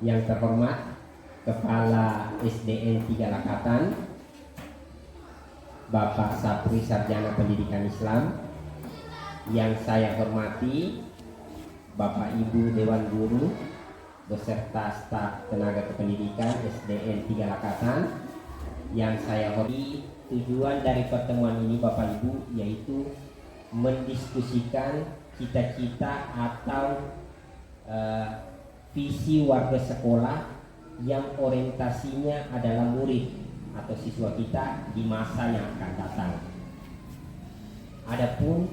Yang terhormat Kepala SDN 3 Lakatan, Bapak Sapri Sarjana Pendidikan Islam. Yang saya hormati Bapak Ibu Dewan Guru beserta staf tenaga kependidikan SDN 3 Lakatan. Yang saya hormati, tujuan dari pertemuan ini Bapak Ibu yaitu mendiskusikan cita-cita atau visi warga sekolah yang orientasinya adalah murid atau siswa kita di masa yang akan datang. Adapun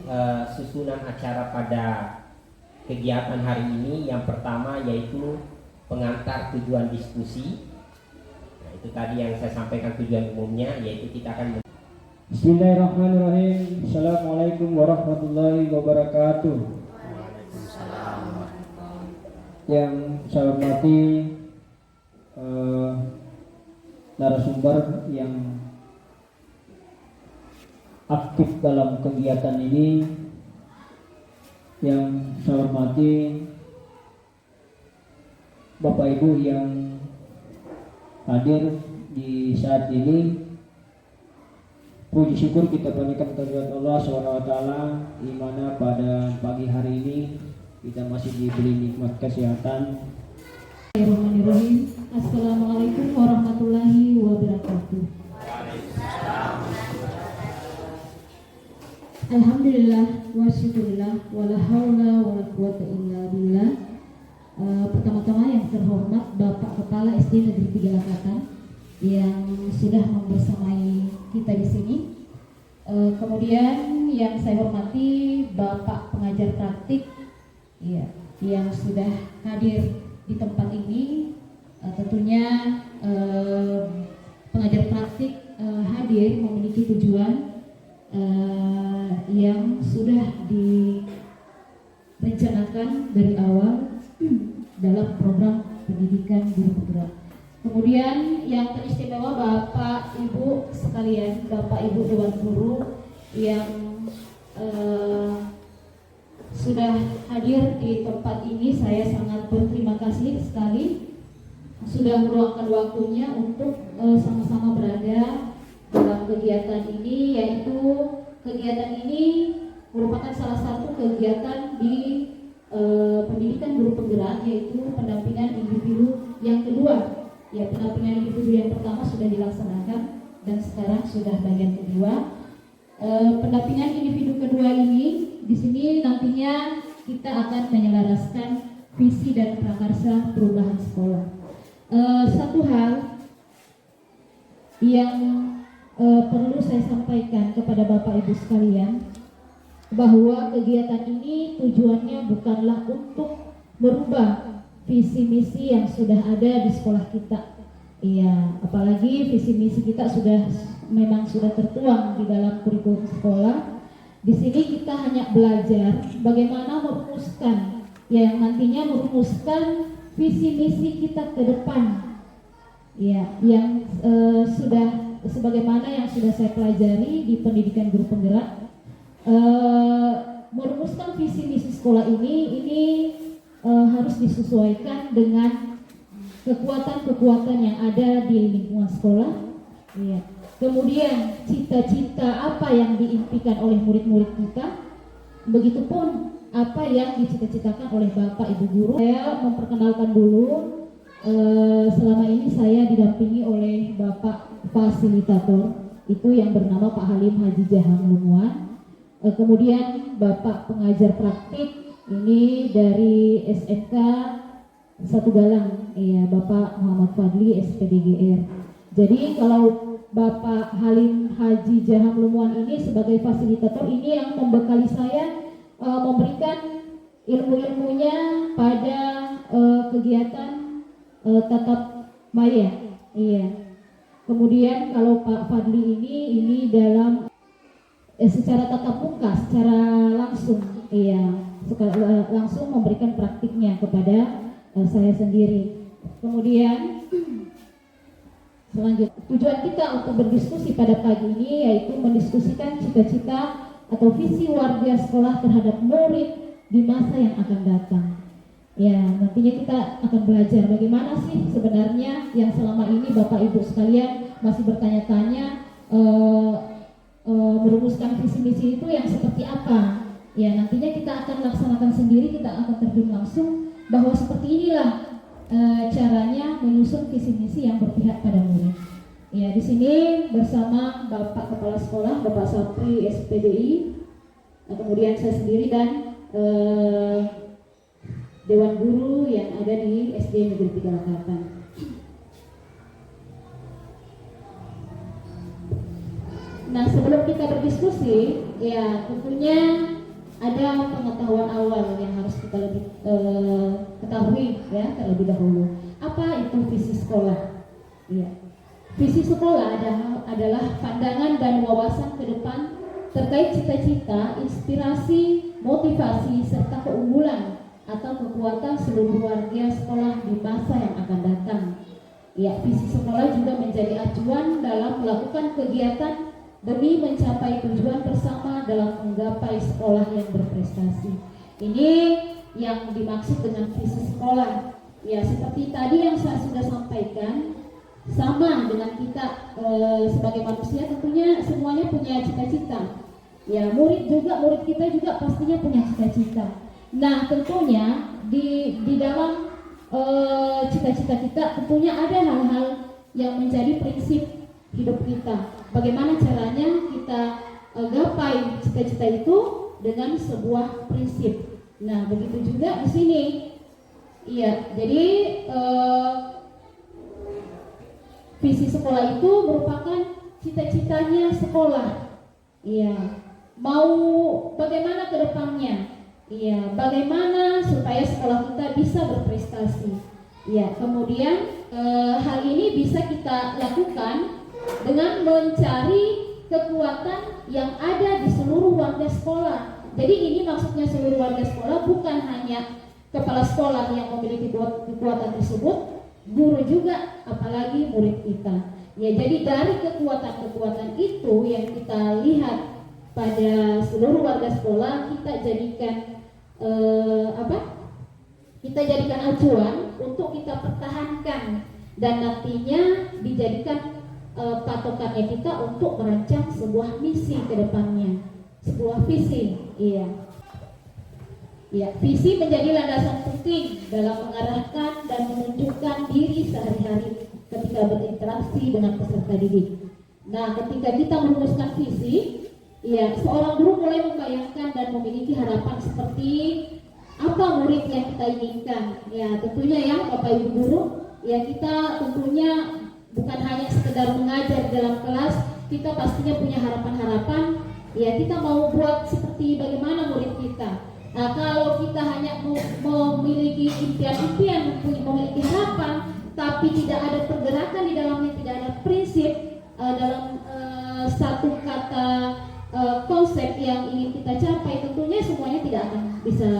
susunan acara pada kegiatan hari ini, yang pertama yaitu pengantar tujuan diskusi. Nah, itu tadi yang saya sampaikan tujuan umumnya, yaitu kita akan Bismillahirrahmanirrahim. Assalamualaikum warahmatullahi wabarakatuh. Waalaikumsalam. Yang saya hormati narasumber yang aktif dalam kegiatan ini, yang saya hormati Bapak Ibu yang hadir di saat ini. Puji syukur kita panjatkan kehadirat Allah SWT, di mana pada pagi hari ini kita masih diberi nikmat kesehatan. Bismillahirrahmanirrahim. Assalamualaikum warahmatullahi wabarakatuh. Alhamdulillah wa syukurillah wa la haula wa la quwata illa billah. Pertama-tama yang terhormat Bapak Kepala SD Negeri 3 Lakatan yang sudah membersamai kita di sini. Kemudian yang saya hormati Bapak pengajar praktik ya, yang sudah hadir di tempat ini. Tentunya pengajar praktik hadir memiliki tujuan yang sudah direncanakan dari awal dalam program pendidikan guru penggerak. Kemudian yang teristimewa Bapak Ibu sekalian, Bapak Ibu Dewan Guru yang sudah hadir di tempat ini, saya sangat berterima kasih sekali sudah meluangkan waktunya untuk sama-sama berada dalam kegiatan ini, yaitu kegiatan ini merupakan salah satu kegiatan di pendidikan guru penggerak, yaitu pendampingan individu yang kedua. Ya, pendampingan individu yang pertama sudah dilaksanakan dan sekarang sudah bagian kedua. Pendampingan individu kedua ini di sini nantinya kita akan menyelaraskan visi dan prakarsa perubahan sekolah. Satu hal yang perlu saya sampaikan kepada Bapak Ibu sekalian, bahwa kegiatan ini tujuannya bukanlah untuk merubah visi misi yang sudah ada di sekolah kita. Iya, apalagi visi misi kita memang sudah tertuang di dalam kurikulum sekolah. Di sini kita hanya belajar bagaimana merumuskan, yang nantinya merumuskan visi misi kita ke depan. Ya, yang sudah sebagaimana yang sudah saya pelajari di pendidikan guru penggerak, merumuskan visi misi sekolah ini harus disesuaikan dengan kekuatan-kekuatan yang ada di lingkungan sekolah. Ya. Kemudian cita-cita apa yang diimpikan oleh murid-murid kita, begitupun apa yang dicita-citakan oleh Bapak Ibu guru. Saya memperkenalkan dulu, selama ini saya didampingi oleh Bapak fasilitator, itu yang bernama Pak Halim Haji Jaham Lumuan. Kemudian Bapak pengajar praktik ini dari SMK 1 Galang, ya, Bapak Muhammad Fadli SPDGR. Jadi kalau Bapak Halim Haji Jaham Lumuan ini sebagai fasilitator ini yang membekali saya, memberikan ilmu-ilmunya pada kegiatan tatap maya. Iya. Kemudian kalau Pak Fadli ini dalam secara tatap muka, secara langsung, iya, langsung memberikan praktiknya kepada saya sendiri. Kemudian selanjutnya tujuan kita untuk berdiskusi pada pagi ini yaitu mendiskusikan cita-cita atau visi warga sekolah terhadap murid di masa yang akan datang. Ya, nantinya kita akan belajar bagaimana sih sebenarnya yang selama ini Bapak Ibu sekalian masih bertanya-tanya merumuskan visi misi itu yang seperti apa. Ya, nantinya kita akan laksanakan sendiri, kita akan terjun langsung bahwa seperti inilah caranya menyusun visi misi yang berpihak pada murid. Ya, di sini bersama Bapak Kepala Sekolah, Bapak Sapri SPDI, kemudian saya sendiri dan Dewan Guru yang ada di SD Negeri 3 Lakatan. Nah, sebelum kita berdiskusi, ya tentunya ada pengetahuan awal yang harus kita lebih ketahui ya terlebih dahulu. Apa itu visi sekolah? Ya, visi sekolah adalah pandangan dan wawasan ke depan terkait cita-cita, inspirasi, motivasi serta keunggulan atau kekuatan seluruh warga sekolah di masa yang akan datang. Ya, visi sekolah juga menjadi acuan dalam melakukan kegiatan demi mencapai tujuan bersama dalam menggapai sekolah yang berprestasi. Ini yang dimaksud dengan visi sekolah. Ya, seperti tadi yang saya sudah sampaikan, sama dengan kita sebagai manusia tentunya semuanya punya cita-cita. Ya, murid kita juga pastinya punya cita-cita. Nah, tentunya di dalam cita-cita kita tentunya ada hal-hal yang menjadi prinsip hidup kita. Bagaimana caranya kita gapai cita-cita itu dengan sebuah prinsip. Nah, begitu juga di sini. Iya, jadi visi sekolah itu merupakan cita-citanya sekolah. Iya, mau bagaimana ke depannya? Iya, bagaimana supaya sekolah kita bisa berprestasi. Iya, kemudian hal ini bisa kita lakukan dengan mencari kekuatan yang ada di seluruh warga sekolah. Jadi ini maksudnya seluruh warga sekolah, bukan hanya kepala sekolah yang memiliki kekuatan tersebut, guru juga, apalagi murid kita. Ya, jadi dari kekuatan-kekuatan itu yang kita lihat pada seluruh warga sekolah, kita jadikan kita jadikan acuan untuk kita pertahankan dan nantinya dijadikan patokannya kita untuk merancang sebuah misi ke depannya, sebuah visi. Iya. Ya, visi menjadi landasan penting dalam mengarahkan dan menunjukkan diri sehari-hari ketika berinteraksi dengan peserta didik. Nah, ketika kita merumuskan visi, ya, seorang guru mulai membayangkan dan memiliki harapan seperti apa murid yang kita inginkan. Ya, tentunya ya Bapak Ibu guru, ya kita tentunya bukan hanya sekedar mengajar dalam kelas, kita pastinya punya harapan-harapan. Ya, kita mau buat seperti bagaimana murid kita. Nah, kalau kita hanya memiliki impian-impian, memiliki harapan, tapi tidak ada pergerakan di dalamnya, tidak ada prinsip dalam satu kata konsep yang ingin kita capai, tentunya semuanya tidak akan bisa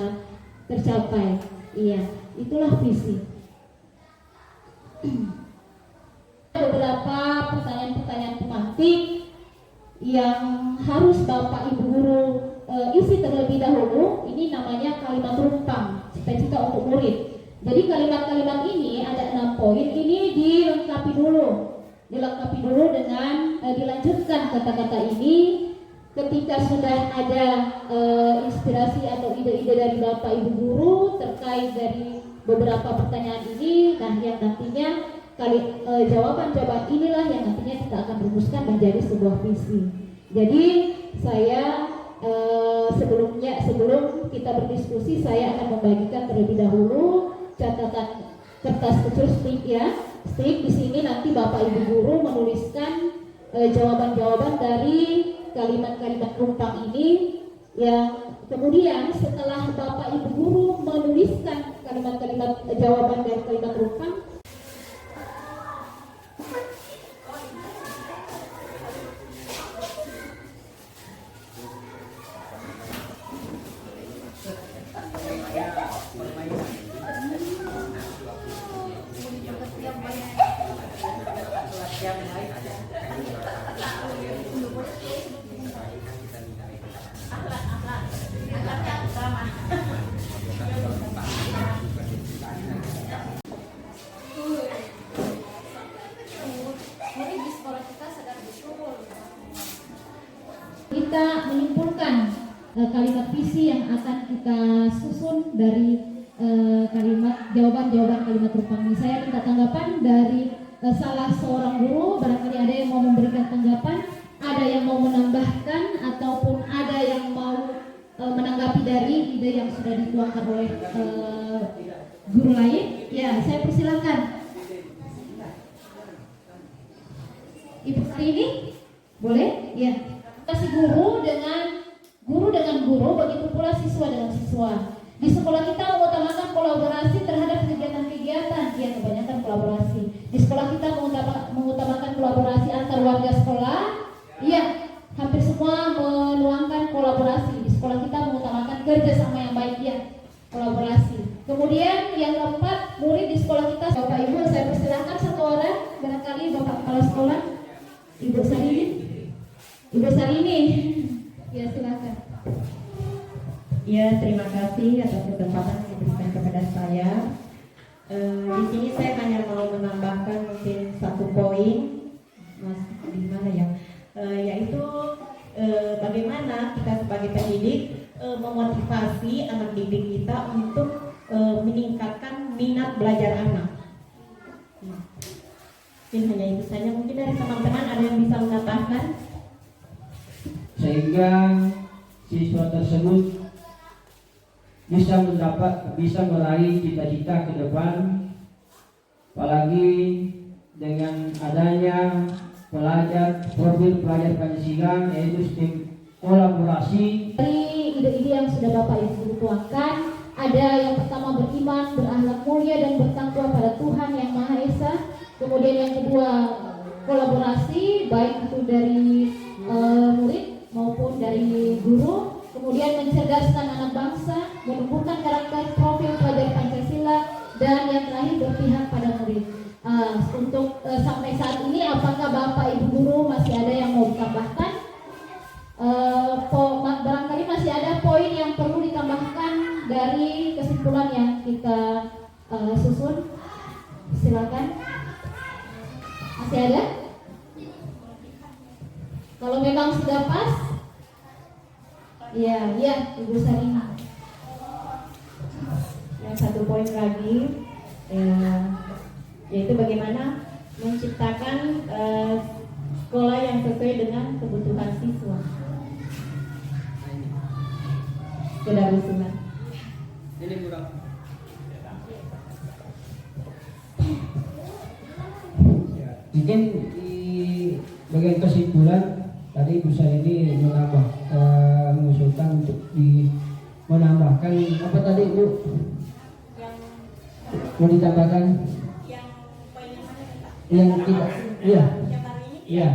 tercapai. Iya, itulah visi. Beberapa pertanyaan-pertanyaan pemantik yang harus Bapak Ibu guru isi terlebih dahulu. Ini namanya kalimat rumpang, cita-cita untuk murid. Jadi kalimat-kalimat ini ada 6 poin. Ini dilengkapi dulu dengan dilanjutkan kata-kata ini. Ketika sudah ada inspirasi atau ide-ide dari Bapak Ibu guru terkait dari beberapa pertanyaan ini, nah yang nantinya jawaban-jawaban inilah yang nantinya kita akan rumuskan menjadi sebuah visi. Jadi saya sebelum kita berdiskusi, saya akan membagikan terlebih dahulu catatan kertas kecil stick ya. Stick di sini nanti Bapak Ibu guru menuliskan jawaban-jawaban dari kalimat-kalimat rumpang ini. Yang kemudian setelah Bapak Ibu guru menuliskan kalimat-kalimat jawaban dari kalimat rumpang, visi yang akan kita susun dari jawaban-jawaban kalimat rupang ini. Saya minta tanggapan dari salah seorang guru, barangkali ada yang mau memberikan tanggapan, ada yang mau menambahkan, ataupun ada yang mau menanggapi dari ide yang sudah dituangkan oleh guru lain. Ya, saya persilakan. Ibu Sarini, boleh? Ya. Kasih guru dengan guru, begitu pula siswa dengan siswa. Di sekolah kita mengutamakan kolaborasi terhadap kegiatan-kegiatan, ya kebanyakan kolaborasi. Di sekolah kita mengutamakan kolaborasi antar warga sekolah, iya hampir semua menuangkan kolaborasi. Di sekolah kita mengutamakan kerjasama yang baik, ya kolaborasi. Kemudian yang keempat, murid di sekolah kita, Bapak Ibu, saya persilakan satu orang, barangkali Bapak Kepala Sekolah, Ibu Sarini, ya silakan. Ya, terima kasih atas kesempatan yang diberikan kepada saya. Di sini saya hanya mau menambahkan mungkin satu poin, Mas, di mana ya? Yaitu bagaimana kita sebagai pendidik memotivasi anak didik kita untuk meningkatkan minat belajar anak. Mungkin hanya itu saja. Mungkin dari teman-teman ada yang bisa menambahkan, sehingga siswa tersebut bisa meraih cita-cita ke depan, apalagi dengan adanya profil pelajar Pancasila, yaitu sistem kolaborasi. Dari ide-ide yang sudah Bapak Ibu tuangkan, ada yang pertama beriman, berakhlak mulia dan bertakwa pada Tuhan Yang Maha Esa. Kemudian yang kedua kolaborasi, baik itu dari murid maupun dari guru. Kemudian mencerdaskan anak bangsa, menumbuhkan karakter profil pelajar Pancasila, dan yang terakhir berpihak pada murid. Untuk sampai saat ini, apakah Bapak Ibu guru masih ada yang mau ditambahkan? Barangkali masih ada poin yang perlu ditambahkan dari kesimpulan yang kita susun. Silakan. Masih ada? Kalau memang sudah pas, iya, Ibu Sarini. yang satu poin lagi, yaitu bagaimana menciptakan sekolah yang sesuai dengan kebutuhan siswa. Kedarussalam. Ini kurang. Mungkin di bagian kesimpulan tadi Bu Sarini mengusulkan untuk menambahkan apa tadi Bu? Mau ditambahkan? Yang poin yang mana Pak? Yang tidak, iya. Yang baru ini? Iya.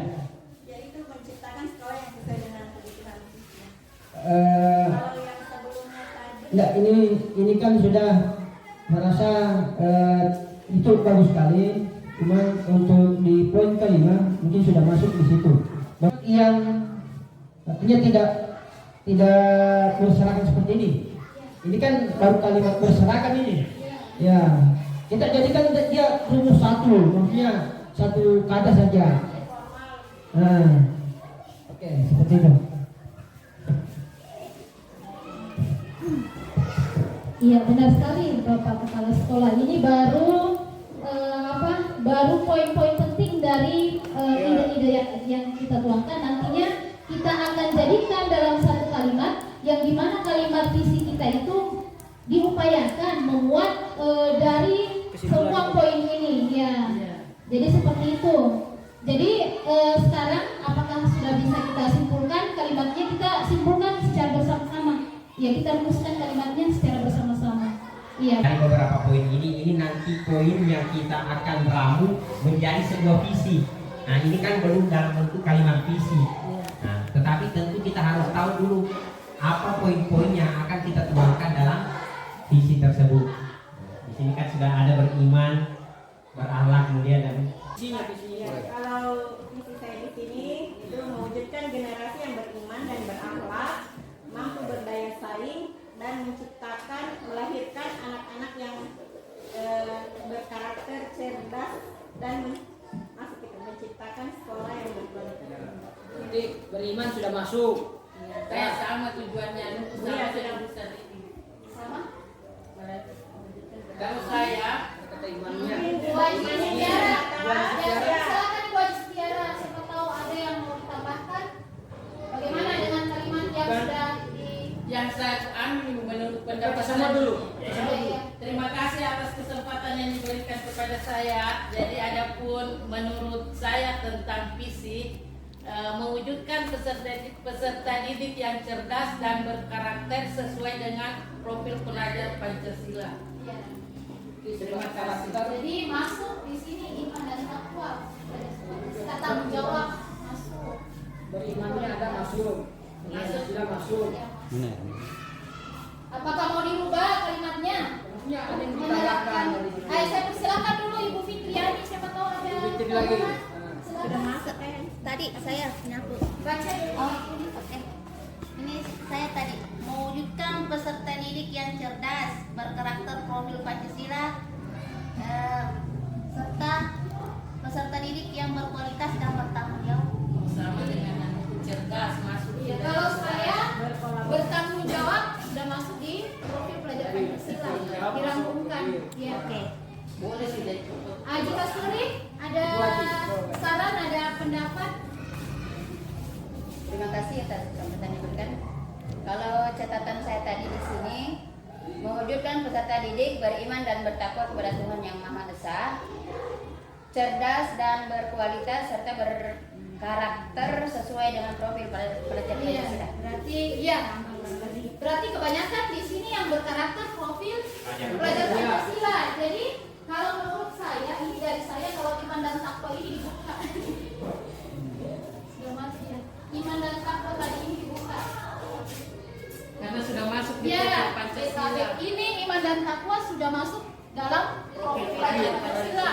Yaitu menciptakan sekolah yang sesuai dengan kebutuhan siswa. Eh, Kalau yang sebelumnya tadi. Enggak, ini kan sudah merasa itu bagus sekali. Cuma untuk di poin kelima mungkin sudah masuk di situ. Yang artinya tidak berserakan seperti ini. Ini kan baru kalimat berserakan ini. Ya, kita jadikan dia rumus satu, maksudnya satu kata saja. Nah, oke, seperti itu. Iya, benar sekali Bapak Kepala Sekolah. Ini baru poin-poin penting dari ide-ide yang kita tuangkan. Nantinya kita akan jadikan dalam satu kalimat, yang dimana kalimat visi kita itu diupayakan memuat dari semua poin ini, ya. Jadi seperti itu. Jadi sekarang apakah sudah bisa kita simpulkan kalimatnya? Kita simpulkan secara bersama-sama. Ya, kita rumuskan kalimatnya secara bersama-sama. Iya. Dari beberapa poin ini nanti poin yang kita akan ramu menjadi sebuah visi. Nah, ini kan belum dalam bentuk kalimat visi. Nah, tetapi tentu kita harus tahu dulu apa poin-poin yang akan kita tuangkan dalam visi tersebut. Di sini kan sudah ada beriman, berakhlak mulia dan Ya, kalau visi saya di sini itu mewujudkan generasi yang beriman dan berakhlak, mampu berdaya saing, dan melahirkan anak-anak yang berkarakter cerdas dan menciptakan sekolah yang berkualitas. Jadi beriman sudah masuk. Kayak sama tujuannya Iya, sedang besar ini. Sama? Kalau saya, Bu Haji Setiara. Ya, silakan Bu Haji Setiara. Siapa tahu ada yang mau ditambahkan. Bagaimana dengan kalimat yang sudah di yang saya menurut pendapat Sama saya. dulu. Terima kasih atas kesempatan yang diberikan kepada saya. Jadi adapun menurut saya tentang visi mewujudkan peserta didik yang cerdas dan berkarakter sesuai dengan profil pelajar Pancasila. Ya. Terima kasih. Jadi masuk di sini iman dan takwa. Kita tanggung jawab masuk. Berimannya ada masuk. Pancasila masuk. Ya, masuk. Apakah mau dirubah kalimatnya? Ya, ada yang Menerapkan. ditambahkan. Saya persilakan dulu Ibu Fitriani. Siapa tahu ada Fitri lagi. tambahan. Sudah Silakan. masuk tadi saya nyapu. Baca dulu. Oh, oke. Ini saya tadi mewujudkan peserta didik yang cerdas, berkarakter profil Pancasila, serta peserta didik yang berkualitas dan bertanggung jawab. Sama dengan anak cerdas masuk. Ya, kalau saya bertanggung jawab sudah masuk di profil pelajar Pancasila, dirangkumkan. Ya. Oke. Boleh sih dari Aji Kasturi, ada saran, ada pendapat? Terima kasih atas kesempatan yang diberikan. Kalau catatan saya tadi di sini, mewujudkan peserta didik beriman dan bertakwa kepada Tuhan Yang Maha Esa, cerdas dan berkualitas serta berkarakter sesuai dengan profil pelajar Iya, Pancasila. berarti kebanyakan di sini yang berkarakter profil pelajar Pancasila. Jadi kalau menurut saya, ini dari saya, kalau iman dan takwa ini dibuka. Sudah masuk ya. Iman dan takwa tadi ini dibuka. karena sudah masuk di Ya, profil Pancasila. ini iman dan takwa sudah masuk dalam profil pelajar Pancasila.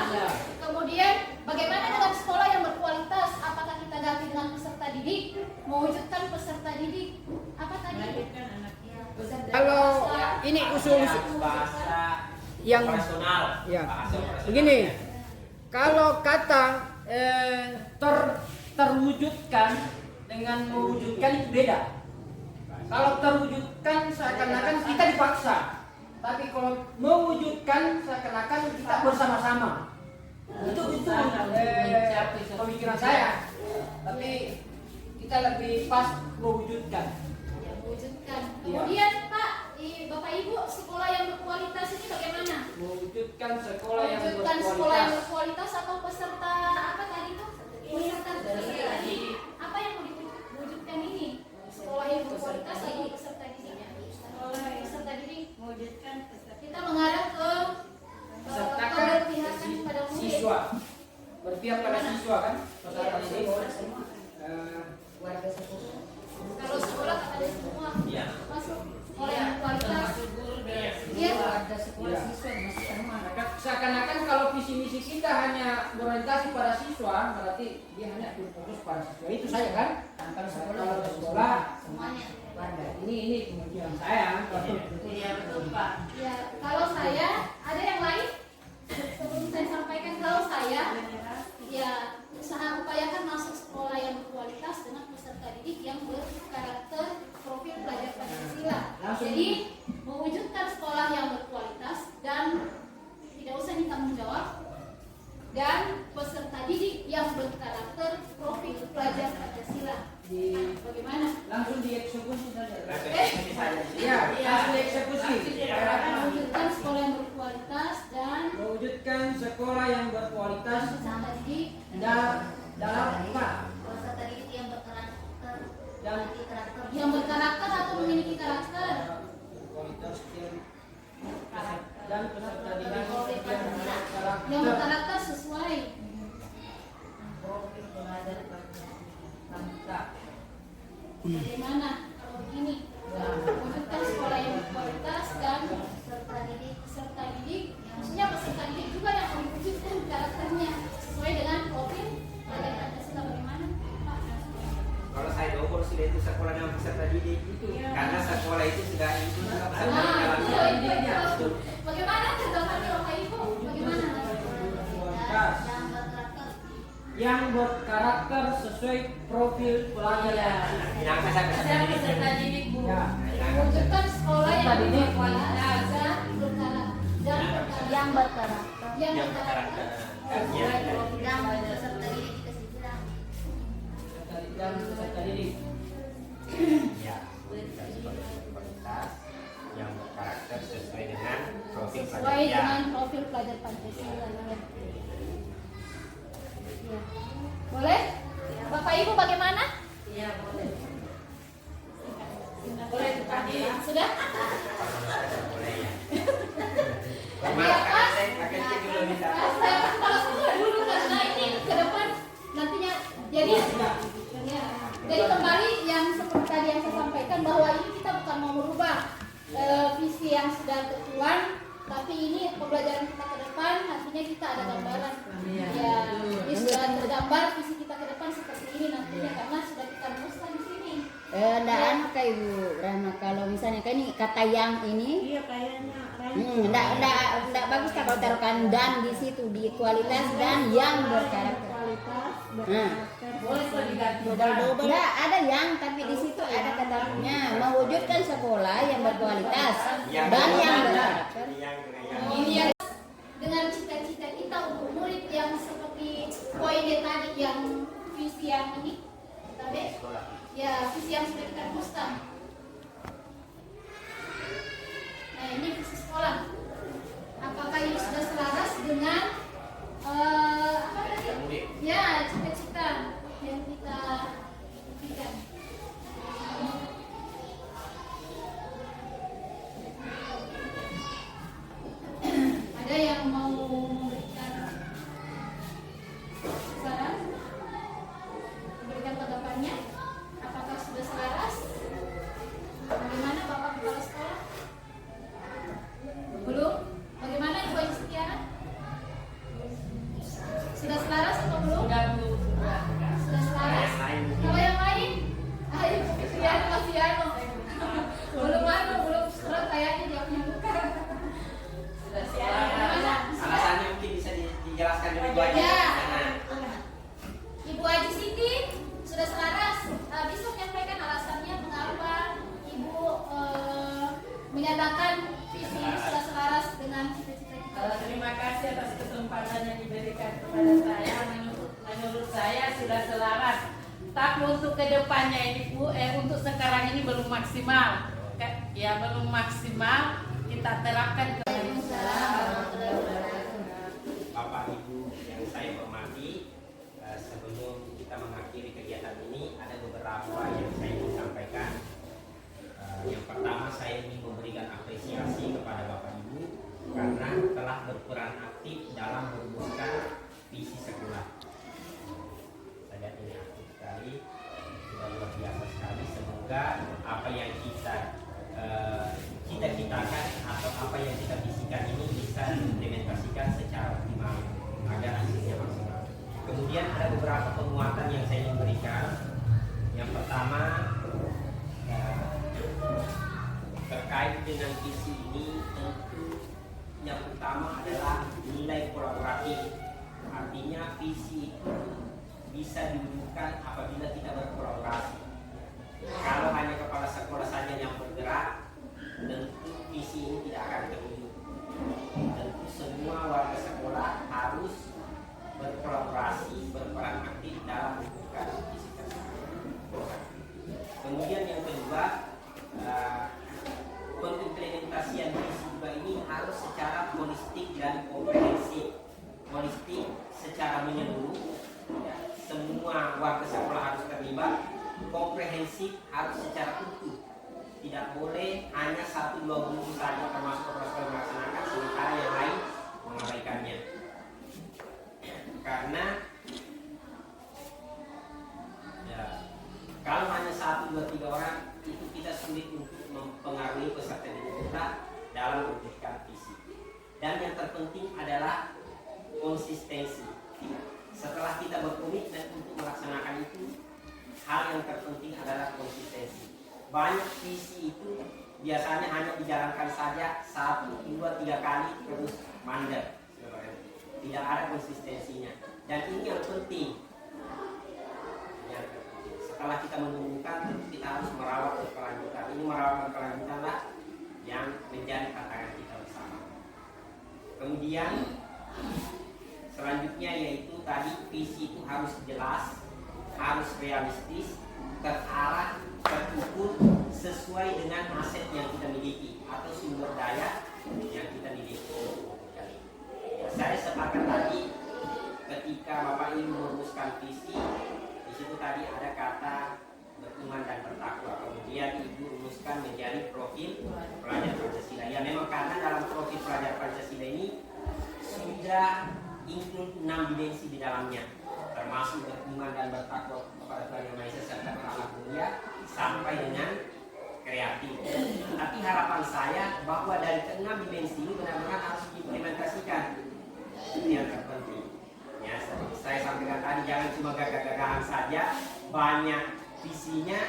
Kemudian bagaimana dengan sekolah yang berkualitas? Apakah kita ganti dengan peserta didik? Mewujudkan peserta didik. Apa tadi? Kalau ini usul bahasa yang operasional. ya Bahasa operasional. begini, kalau kata terwujudkan dengan mewujudkan itu beda. Kalau terwujudkan seakan-akan kita dipaksa, tapi kalau mewujudkan seakan-akan kita bersama-sama. Itu pemikiran saya. Tapi kita lebih pas mewujudkan. Ya, mewujudkan. Iya. Kemudian Pak, Bapak Ibu, sekolah yang berkualitas ini bagaimana? Mewujudkan sekolah yang Mewujudkan sekolah yang berkualitas. berkualitas atau peserta apa tadi itu? Peserta didik. Apa yang mau diwujudkan ini? Sekolah yang berkualitas atau peserta didik? Peserta didik. Mewujudkan peserta. Kita mengarah ke Sertakan keberpihakan pada murid. siswa, berpihak pada siswa kan? Peserta didik. Kalau sekolah ada semua Iya. masuk sekolah yang berkualitas. Termasuk guru dan Iya. Seakan-akan kalau visi misi kita hanya berorientasi pada siswa, berarti dia hanya fokus pada siswa. Itu saya kan? Kalau sekolah Semuanya. ini pemikiran saya. Iya betul Pak. Ya, kalau saya ada yang lain sebelum saya sampaikan, kalau saya ya usaha upayakan masuk sekolah yang berkualitas dengan peserta didik yang berkarakter profil pelajar Pancasila. Jadi mewujudkan sekolah yang berkualitas dan tidak usah ditanggung jawab, dan peserta didik yang berkarakter profil pelajar Pancasila. Bagaimana? Langsung dieksekusi saja. Referensi saja sih. Iya, langsung dieksekusi. Mewujudkan sekolah yang berkualitas dan Mewujudkan sekolah yang berkualitas peserta didik dalam apa? Peserta didik yang berkarakter, Dan memiliki karakter. yang berkarakter atau memiliki karakter. kualitas dan peserta didik Yang berkarakter sesuai. Profil pelajar Pancasila. Bagaimana kalau begini? Mewujudkan sekolah yang berkualitas dan peserta didik. Maksudnya peserta didik juga yang mewujudkan karakternya sesuai dengan profil pelajar Pancasila. Bagaimana, Pak? Kalau saya ukur sudah itu sekolah dengan peserta didik itu, karena sekolah itu sudah itu peserta Nah, didik. itu. Bagaimana tanggapannya Bapak Ibu? Bagaimana? kualitas Yang berkarakter. yang berkarakter sesuai profil pelajar. Yang peserta Saya didik. peserta didik Bu. Ya. Nah, mewujudkan sekolah yang berkualitas dan Yang berkarakter. yang berkarakter. Yang peserta didik dikasih bilang. Dan peserta didik. Ya, kualitas yang berkarakter sesuai dengan profil Sesuai pelajar. dengan profil pelajar Pancasila. Ya. Boleh? Bapak Ibu bagaimana? Iya, boleh. Boleh tadi. Sudah? Boleh ya. Ya, Mas. Akan cek dulu bisa. Saya kalau semua dulu karena ini ke depan nantinya jadi ya. Jadi kembali yang seperti tadi yang saya sampaikan bahwa ini kita bukan mau merubah visi yang sudah tertuang, tapi ini pembelajaran kita ke depan nantinya kita ada gambaran. Ya, ini sudah tergambar visi kita ke depan seperti ini nantinya karena sudah kita rumuskan di sini. Nggak kayak Ibu Rahma, kalau misalnya kayak ini kata yang ini Iya kayaknya nggak bagus kalau taruhkan dan di situ di kualitas dan yang berkarakter. kualitas Nah, Boleh kok diganti. Nggak ada yang tapi di situ ada katanya mewujudkan sekolah yang berkualitas dan yang berkarakter. Ini ya, dengan cita-cita kita untuk murid yang seperti poinnya tadi yang visi yang ini, tapi ya visi yang sudah kita rumuskan. Nah ini visi sekolah. Apakah ini sudah selaras dengan apa tadi? Ya cita-cita yang kita berikan. Ada yang mau memberikan saran? Memberikan tanggapannya? Apakah sudah selaras? Bagaimana Bapak Kepala Sekolah? Belum? Bagaimana Ibu Haji Setiana? Sudah selaras atau belum? Sudah Bu. Sudah selaras? Kalau yang lain? Ayo, Setiana masih belum surat kayaknya jawabnya bukan. Sudah Bagaimana? Alasannya mungkin bisa dijelaskan dulu Ibu Haji. Ya. Nah, Ibu Haji Siti sudah selaras. Bisa menyampaikan alasannya mengapa Ibu menyatakan visi sudah selaras dengan cita-cita kita. Terima kasih atas kesempatan yang diberikan kepada saya. Menurut saya sudah selaras. Tapi untuk kedepannya ini Bu, untuk sekarang ini belum maksimal. Ya belum maksimal kita terapkan ke Bapak Ibu yang saya hormati, sebelum kita mengakhiri kegiatan ini ada beberapa yang saya ingin sampaikan. Yang pertama saya ingin memberikan apresiasi kepada Bapak Ibu karena telah berperan aktif dalam merumuskan visi sekolah. Saya ini aktif sekali, sudah luar biasa sekali. Semoga apa yang kita cita-citakan atau apa yang kita visikan ini bisa diimplementasikan secara optimal agar hasilnya maksimal. Kemudian ada beberapa penguatan yang saya ingin berikan. Yang pertama terkait dengan visi ini, tentu yang utama adalah nilai kolaboratif. Artinya visi itu bisa diwujudkan apabila kita berkolaborasi. Kalau hanya kepala sekolah saja yang bergerak, tentu visi ini tidak akan terwujud. Tentu semua warga sekolah harus berkolaborasi, berperan aktif dalam mewujudkan visi tersebut. Kemudian yang kedua, pengimplementasian visi juga ini harus secara holistik dan komprehensif. Holistik secara menyeluruh, ya, semua warga sekolah harus terlibat. Komprehensif harus secara utuh. Tidak boleh hanya 1-2 guru saja termasuk kepala sekolah melaksanakan sementara yang lain mengabaikannya. Karena ya, kalau hanya 1-2-3 orang itu kita sulit untuk mempengaruhi peserta didik kita dalam mewujudkan visi. Dan yang terpenting adalah konsistensi. Setelah kita berkomitmen untuk melaksanakan itu, hal yang terpenting adalah konsistensi. Banyak visi itu biasanya hanya dijalankan saja 1, 2, 3 kali terus mandek. Tidak ada konsistensinya. Dan ini yang penting. setelah kita menumbuhkan, tentu kita harus merawat berkelanjutan. Ini merawat berkelanjutanlah yang menjadi tantangan kita bersama. Kemudian selanjutnya yaitu tadi visi itu harus jelas, harus realistis, terarah, terukur, sesuai dengan aset yang kita miliki atau sumber daya yang kita miliki. Saya sepakat tadi ketika Bapak Ibu merumuskan visi, di situ tadi ada kata beriman dan bertakwa. Kemudian Ibu rumuskan menjadi profil pelajar Pancasila. Ya memang karena dalam profil pelajar Pancasila ini sudah include 6 dimensi di dalamnya, termasuk beriman dan bertakwa kepada Tuhan Yang Maha Esa serta berakhlak mulia sampai dengan kreatif. Tapi harapan saya bahwa dari ke-6 dimensi ini benar-benar harus diimplementasikan. Itu yang terpenting. Ya, saya sampaikan tadi jangan cuma gagah-gagahan saja, banyak visinya,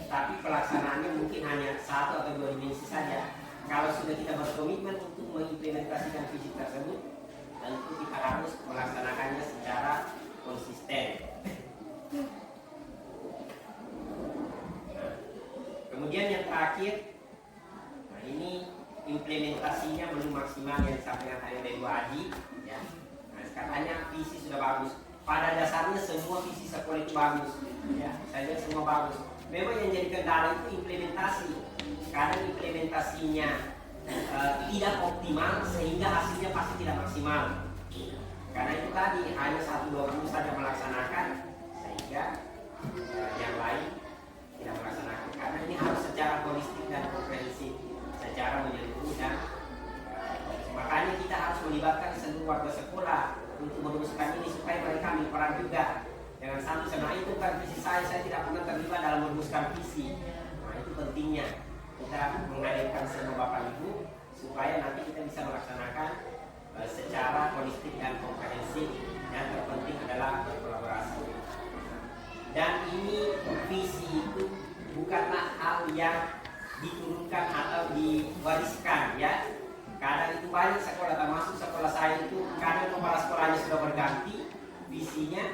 tapi pelaksanaannya mungkin hanya 1 atau 2 dimensi saja. Kalau sudah kita berkomitmen untuk mengimplementasikan visi tersebut, tentu kita harus melaksanakannya secara konsisten. Kemudian yang terakhir, nah ini implementasinya belum maksimal yang disampaikan oleh Bu Haji. Ya. Nah, katanya visi sudah bagus. Pada dasarnya semua visi sekolah itu bagus. Ya, saya lihat semua bagus. Memang yang jadi kendala itu implementasi. Kadang implementasinya tidak optimal sehingga hasilnya pasti tidak maksimal. Karena itu tadi hanya 1-2 guru saja melaksanakan sehingga yang lain tidak melaksanakan. Karena ini harus secara holistik dan komprehensif, secara menyeluruh dan makanya kita harus melibatkan seluruh warga sekolah untuk merumuskan ini supaya mereka ambil peran juga. Jangan sampai sebenarnya itu kan visi saya tidak pernah terlibat dalam merumuskan visi. Nah itu pentingnya kita menghadirkan semua Bapak Ibu supaya nanti kita bisa melaksanakan secara holistik dan komprehensif. Yang terpenting adalah berkolaborasi. Dan ini visi itu bukanlah hal yang diturunkan atau diwariskan ya. Kadang itu banyak sekolah, termasuk sekolah saya itu kadang kepala sekolahnya sudah berganti, visinya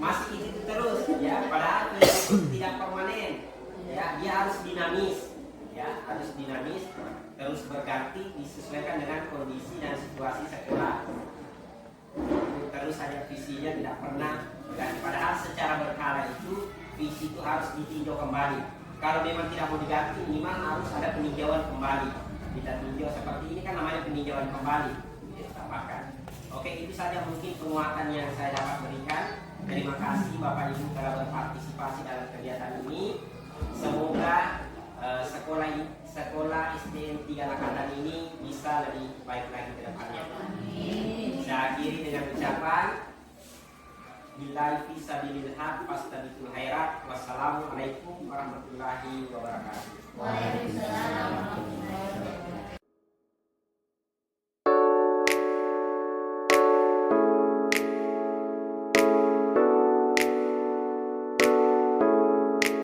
masih itu terus ya. Padahal itu tidak permanen ya, dia harus dinamis ya, harus dinamis terus berganti disesuaikan dengan kondisi dan situasi sekolah. Terus saja visinya tidak pernah berganti. Padahal secara berkala itu visi itu harus ditinjau kembali. Kalau memang tidak mau diganti, minimal harus ada peninjauan kembali. Kita tinjau seperti ini kan namanya peninjauan kembali. Kita tambahkan. Oke, itu saja mungkin penguatan yang saya dapat berikan. Terima kasih Bapak Ibu telah berpartisipasi dalam kegiatan ini. Semoga sekolah SDN 3 Lakatan ini bisa lebih baik lagi ke depannya. Saya akhiri dengan ucapan billahi fisabilil haq fastabiqul khairat. Wassalamualaikum warahmatullahi wabarakatuh. Waalaikumsalam warahmatullahi wabarakatuh.